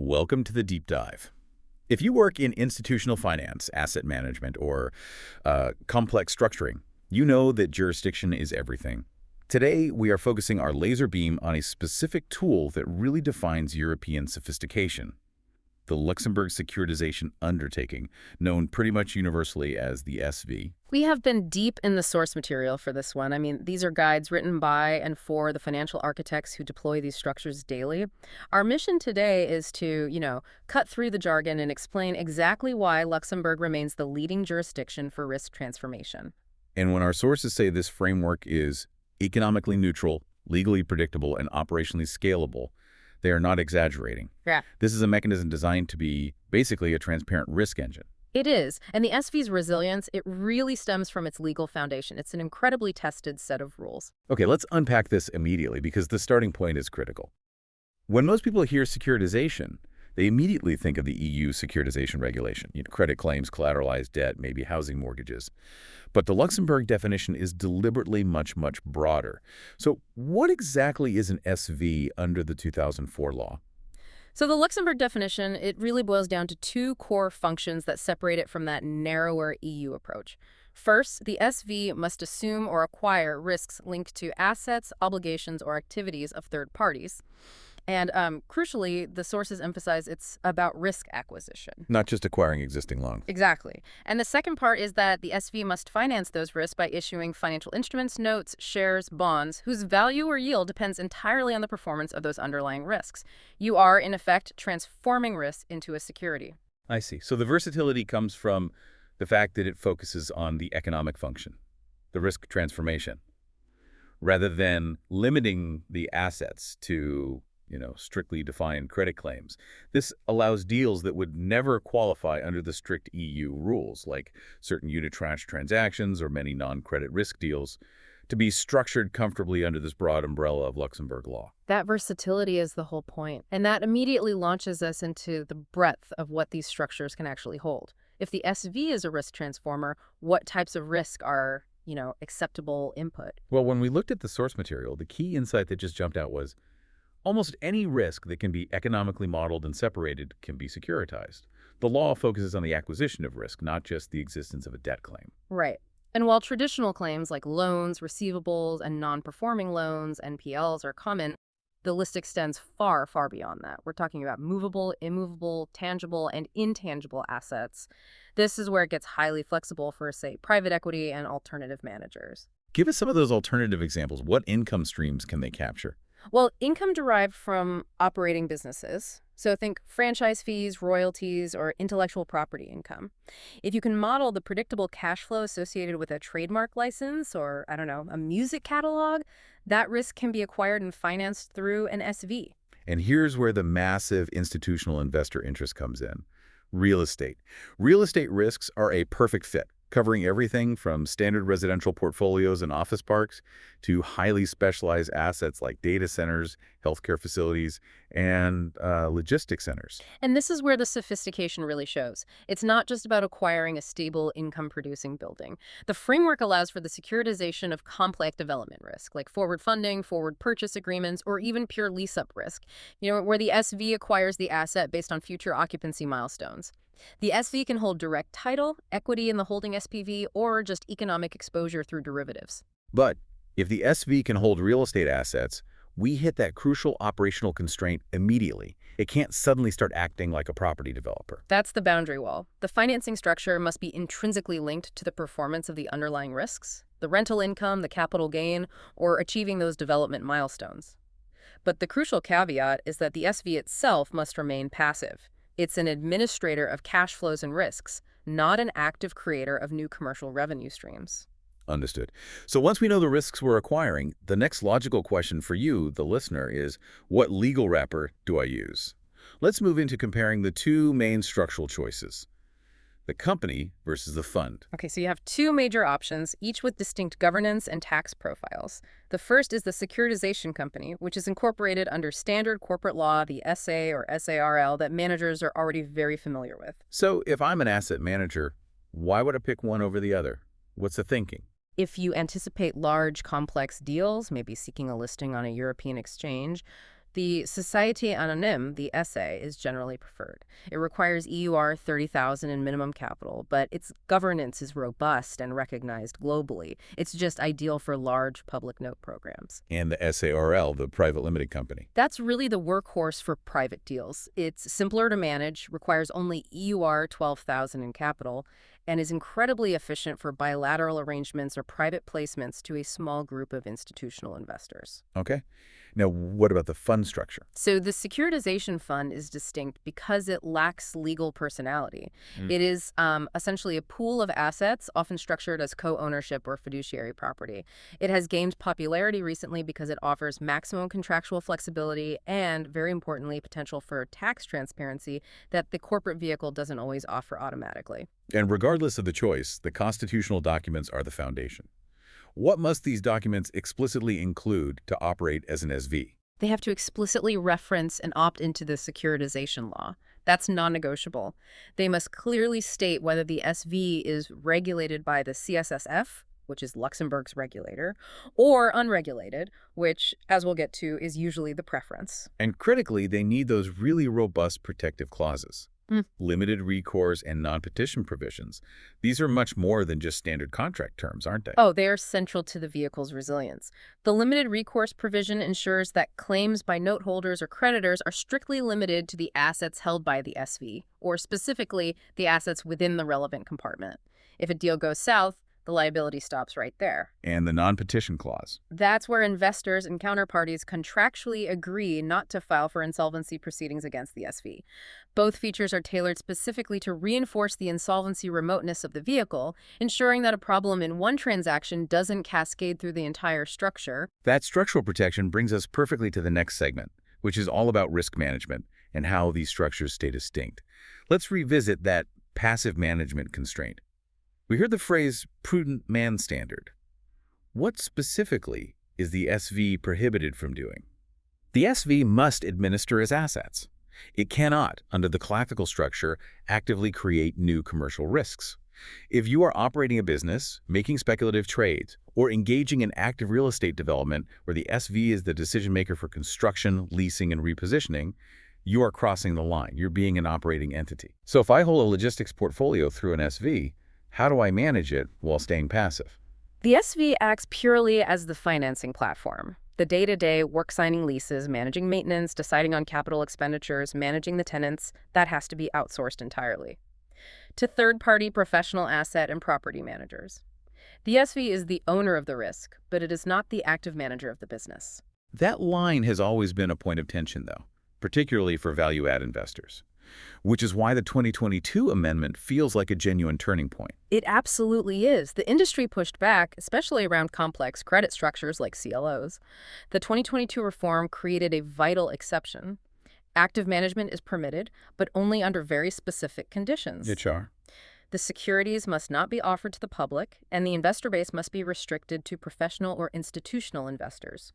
Welcome to the deep dive. If you work in institutional finance, asset management, or complex structuring, you know that jurisdiction is everything. Today, we are focusing our laser beam on a specific tool that really defines European sophistication: the Luxembourg securitization undertaking, known pretty much universally as the SV. We have been deep in the source material for this one. I mean, these are guides written by and for the financial architects who deploy these structures daily. Our mission today is to, cut through the jargon and explain exactly why Luxembourg remains the leading jurisdiction for risk transformation. And when our sources say this framework is economically neutral, legally predictable, and operationally scalable, they are not exaggerating. Yeah. This is a mechanism designed to be basically a transparent risk engine. It is. And the SV's resilience, it really stems from its legal foundation. It's an incredibly tested set of rules. Okay, let's unpack this immediately because the starting point is critical. When most people hear securitization, they immediately think of the EU securitization regulation, credit claims, collateralized debt, maybe housing mortgages. But the Luxembourg definition is deliberately much, much broader. So what exactly is an SV under the 2004 law? So the Luxembourg definition, it really boils down to two core functions that separate it from that narrower EU approach. First, the SV must assume or acquire risks linked to assets, obligations, or activities of third parties. And crucially, the sources emphasize it's about risk acquisition. Not just acquiring existing loans. Exactly. And the second part is that the SV must finance those risks by issuing financial instruments, notes, shares, bonds, whose value or yield depends entirely on the performance of those underlying risks. You are, in effect, transforming risk into a security. I see. So the versatility comes from the fact that it focuses on the economic function, the risk transformation, rather than limiting the assets to strictly defined credit claims. This allows deals that would never qualify under the strict EU rules, like certain unitranche transactions or many non-credit risk deals, to be structured comfortably under this broad umbrella of Luxembourg law. That versatility is the whole point, and that immediately launches us into the breadth of what these structures can actually hold. If the SV is a risk transformer, what types of risk are, acceptable input? Well, when we looked at the source material, the key insight that just jumped out was almost any risk that can be economically modeled and separated can be securitized. The law focuses on the acquisition of risk, not just the existence of a debt claim. Right. And while traditional claims like loans, receivables, and non-performing loans, NPLs, are common, the list extends far, far beyond that. We're talking about movable, immovable, tangible, and intangible assets. This is where it gets highly flexible for, say, private equity and alternative managers. Give us some of those alternative examples. What income streams can they capture? Well, income derived from operating businesses. So think franchise fees, royalties, or intellectual property income. If you can model the predictable cash flow associated with a trademark license or, a music catalog, that risk can be acquired and financed through an SV. And here's where the massive institutional investor interest comes in: real estate. Real estate risks are a perfect fit, covering everything from standard residential portfolios and office parks to highly specialized assets like data centers, healthcare facilities, and logistics centers. And this is where the sophistication really shows. It's not just about acquiring a stable income-producing building. The framework allows for the securitization of complex development risk, like forward funding, forward purchase agreements, or even pure lease-up risk, where the SV acquires the asset based on future occupancy milestones. The SV can hold direct title, equity in the holding SPV, or just economic exposure through derivatives. But if the SV can hold real estate assets, we hit that crucial operational constraint immediately. It can't suddenly start acting like a property developer. That's the boundary wall. The financing structure must be intrinsically linked to the performance of the underlying risks, the rental income, the capital gain, or achieving those development milestones. But the crucial caveat is that the SV itself must remain passive. It's an administrator of cash flows and risks, not an active creator of new commercial revenue streams. Understood. So once we know the risks we're acquiring, the next logical question for you, the listener, is what legal wrapper do I use? Let's move into comparing the two main structural choices: the company versus the fund. Okay, so you have two major options, each with distinct governance and tax profiles. The first is the securitization company, which is incorporated under standard corporate law, the SA or SARL, that managers are already very familiar with. So if I'm an asset manager, why would I pick one over the other? What's the thinking? If you anticipate large, complex deals, maybe seeking a listing on a European exchange, The Société Anonyme, the SA, is generally preferred. It requires EUR 30,000 in minimum capital, but its governance is robust and recognized globally. It's just ideal for large public note programs. And the SARL, the private limited company. That's really the workhorse for private deals. It's simpler to manage, requires only EUR 12,000 in capital, and is incredibly efficient for bilateral arrangements or private placements to a small group of institutional investors. Okay. Now, what about the fund structure? So the securitization fund is distinct because it lacks legal personality. It is essentially a pool of assets, often structured as co-ownership or fiduciary property. It has gained popularity recently because it offers maximum contractual flexibility and, very importantly, potential for tax transparency that the corporate vehicle doesn't always offer automatically. And regardless of the choice, the constitutional documents are the foundation. What must these documents explicitly include to operate as an SV? They have to explicitly reference and opt into the securitization law. That's non-negotiable. They must clearly state whether the SV is regulated by the CSSF, which is Luxembourg's regulator, or unregulated, which, as we'll get to, is usually the preference. And critically, they need those really robust protective clauses. Limited recourse and non-petition provisions. These are much more than just standard contract terms, aren't they? Oh, they are central to the vehicle's resilience. The limited recourse provision ensures that claims by note holders or creditors are strictly limited to the assets held by the SV, or specifically, the assets within the relevant compartment. If a deal goes south, the liability stops right there. And the non-petition clause. That's where investors and counterparties contractually agree not to file for insolvency proceedings against the SV. Both features are tailored specifically to reinforce the insolvency remoteness of the vehicle, ensuring that a problem in one transaction doesn't cascade through the entire structure. That structural protection brings us perfectly to the next segment, which is all about risk management and how these structures stay distinct. Let's revisit that passive management constraint. We heard the phrase prudent man standard. What specifically is the SV prohibited from doing? The SV must administer as assets. It cannot, under the classical structure, actively create new commercial risks. If you are operating a business, making speculative trades, or engaging in active real estate development where the SV is the decision maker for construction, leasing, and repositioning, you are crossing the line. You're being an operating entity. So if I hold a logistics portfolio through an SV, how do I manage it while staying passive? The SV acts purely as the financing platform. The day-to-day work signing leases, managing maintenance, deciding on capital expenditures, managing the tenants, that has to be outsourced entirely to third-party professional asset and property managers. The SV is the owner of the risk, but it is not the active manager of the business. That line has always been a point of tension, though, particularly for value-add investors, which is why the 2022 amendment feels like a genuine turning point. It absolutely is. The industry pushed back, especially around complex credit structures like CLOs. The 2022 reform created a vital exception. Active management is permitted, but only under very specific conditions. HR. The securities must not be offered to the public, and the investor base must be restricted to professional or institutional investors.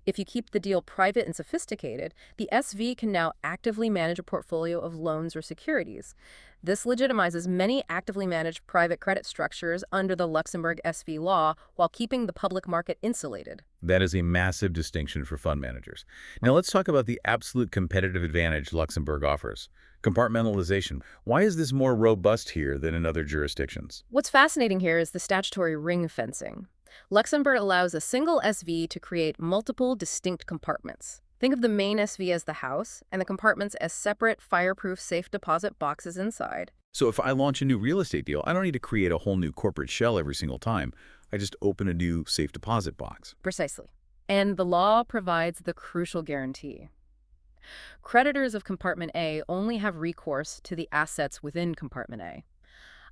If you keep the deal private and sophisticated, the SV can now actively manage a portfolio of loans or securities. This legitimizes many actively managed private credit structures under the Luxembourg SV law while keeping the public market insulated. That is a massive distinction for fund managers. Now let's talk about the absolute competitive advantage Luxembourg offers. Compartmentalization. Why is this more robust here than in other jurisdictions? What's fascinating here is the statutory ring fencing. Luxembourg allows a single SV to create multiple distinct compartments. Think of the main SV as the house and the compartments as separate fireproof safe deposit boxes inside. So if I launch a new real estate deal, I don't need to create a whole new corporate shell every single time. I just open a new safe deposit box. Precisely. And the law provides the crucial guarantee. Creditors of Compartment A only have recourse to the assets within Compartment A.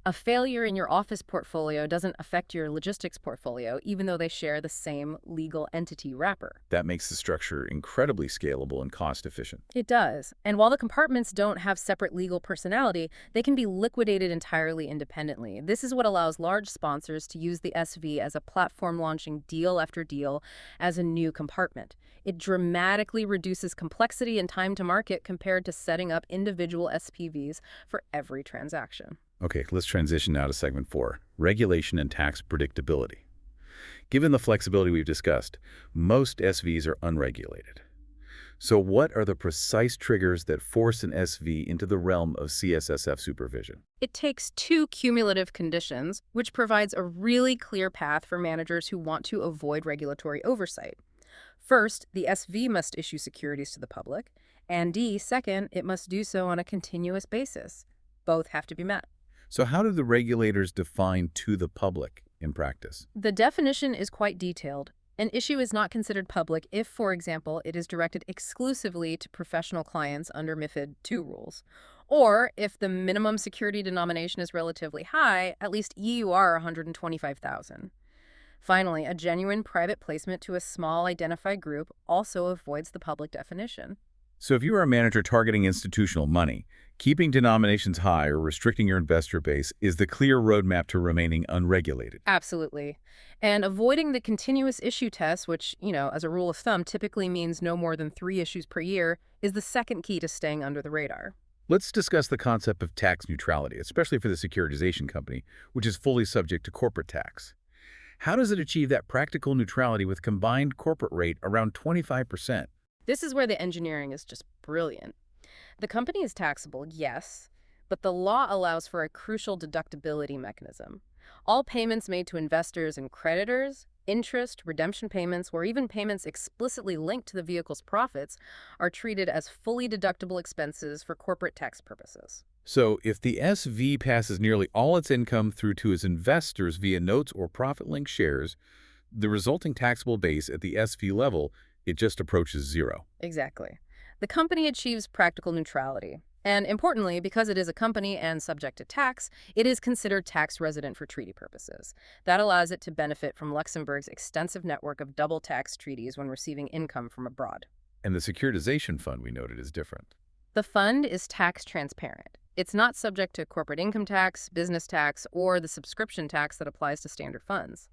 A failure in your office portfolio doesn't affect your logistics portfolio, even though they share the same legal entity wrapper. That makes the structure incredibly scalable and cost-efficient. It does. And while the compartments don't have separate legal personality, they can be liquidated entirely independently. This is what allows large sponsors to use the SV as a platform launching deal after deal as a new compartment. It dramatically reduces complexity and time to market compared to setting up individual SPVs for every transaction. Okay, let's transition now to segment 4, regulation and tax predictability. Given the flexibility we've discussed, most SVs are unregulated. So what are the precise triggers that force an SV into the realm of CSSF supervision? It takes two cumulative conditions, which provides a really clear path for managers who want to avoid regulatory oversight. First, the SV must issue securities to the public, and second, it must do so on a continuous basis. Both have to be met. So how do the regulators define to the public in practice? The definition is quite detailed. An issue is not considered public if, for example, it is directed exclusively to professional clients under MiFID II rules, or if the minimum security denomination is relatively high, at least EUR 125,000. Finally, a genuine private placement to a small identified group also avoids the public definition. So if you are a manager targeting institutional money, keeping denominations high or restricting your investor base is the clear roadmap to remaining unregulated. Absolutely. And avoiding the continuous issue test, which, as a rule of thumb, typically means no more than 3 issues per year, is the second key to staying under the radar. Let's discuss the concept of tax neutrality, especially for the securitization company, which is fully subject to corporate tax. How does it achieve that practical neutrality with combined corporate rate around 25%? This is where the engineering is just brilliant. The company is taxable, yes, but the law allows for a crucial deductibility mechanism. All payments made to investors and creditors, interest, redemption payments, or even payments explicitly linked to the vehicle's profits are treated as fully deductible expenses for corporate tax purposes. So if the SV passes nearly all its income through to its investors via notes or profit-linked shares, the resulting taxable base at the SV level, it just approaches zero. Exactly. The company achieves practical neutrality. And importantly, because it is a company and subject to tax, it is considered tax resident for treaty purposes. That allows it to benefit from Luxembourg's extensive network of double tax treaties when receiving income from abroad. And the securitization fund we noted is different. The fund is tax transparent. It's not subject to corporate income tax, business tax, or the subscription tax that applies to standard funds.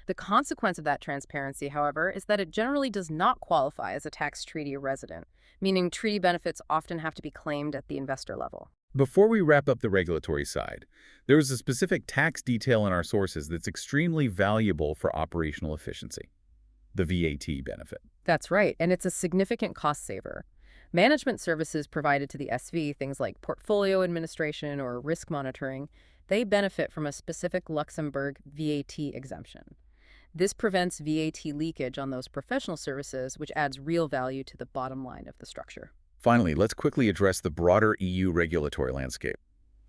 The consequence of that transparency, however, is that it generally does not qualify as a tax treaty resident, meaning treaty benefits often have to be claimed at the investor level. Before we wrap up the regulatory side, there is a specific tax detail in our sources that's extremely valuable for operational efficiency: the VAT benefit. That's right, and it's a significant cost saver. Management services provided to the SV, things like portfolio administration or risk monitoring, they benefit from a specific Luxembourg VAT exemption. This prevents VAT leakage on those professional services, which adds real value to the bottom line of the structure. Finally, let's quickly address the broader EU regulatory landscape.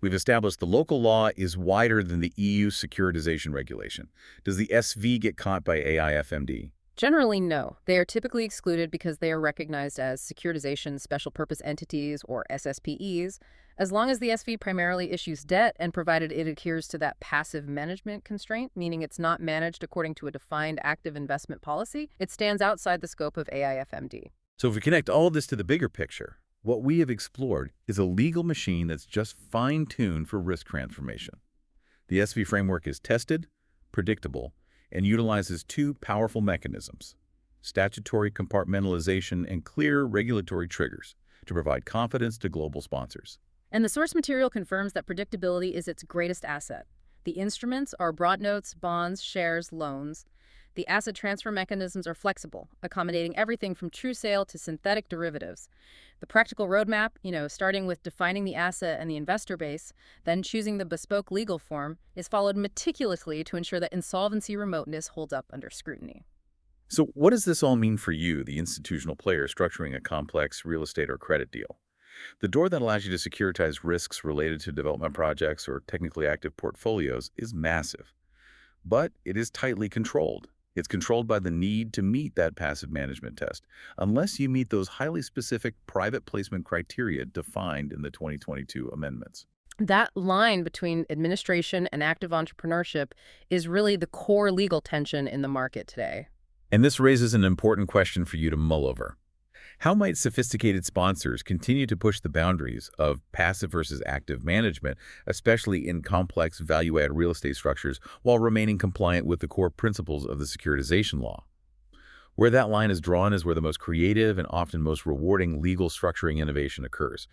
We've established the local law is wider than the EU securitization regulation. Does the SV get caught by AIFMD? Generally, no. They are typically excluded because they are recognized as securitization special purpose entities, or SSPEs, as long as the SV primarily issues debt and provided it adheres to that passive management constraint, meaning it's not managed according to a defined active investment policy. It stands outside the scope of AIFMD. So if we connect all of this to the bigger picture, what we have explored is a legal machine that's just fine-tuned for risk transformation. The SV framework is tested, predictable, and utilizes two powerful mechanisms: statutory compartmentalization and clear regulatory triggers to provide confidence to global sponsors. And the source material confirms that predictability is its greatest asset. The instruments are broad notes, bonds, shares, loans. The asset transfer mechanisms are flexible, accommodating everything from true sale to synthetic derivatives. The practical roadmap, starting with defining the asset and the investor base, then choosing the bespoke legal form, is followed meticulously to ensure that insolvency remoteness holds up under scrutiny. So what does this all mean for you, the institutional player structuring a complex real estate or credit deal? The door that allows you to securitize risks related to development projects or technically active portfolios is massive, but it is tightly controlled. It's controlled by the need to meet that passive management test, unless you meet those highly specific private placement criteria defined in the 2022 amendments. That line between administration and active entrepreneurship is really the core legal tension in the market today. And this raises an important question for you to mull over. How might sophisticated sponsors continue to push the boundaries of passive versus active management, especially in complex value-add real estate structures, while remaining compliant with the core principles of the securitization law? Where that line is drawn is where the most creative and often most rewarding legal structuring innovation occurs.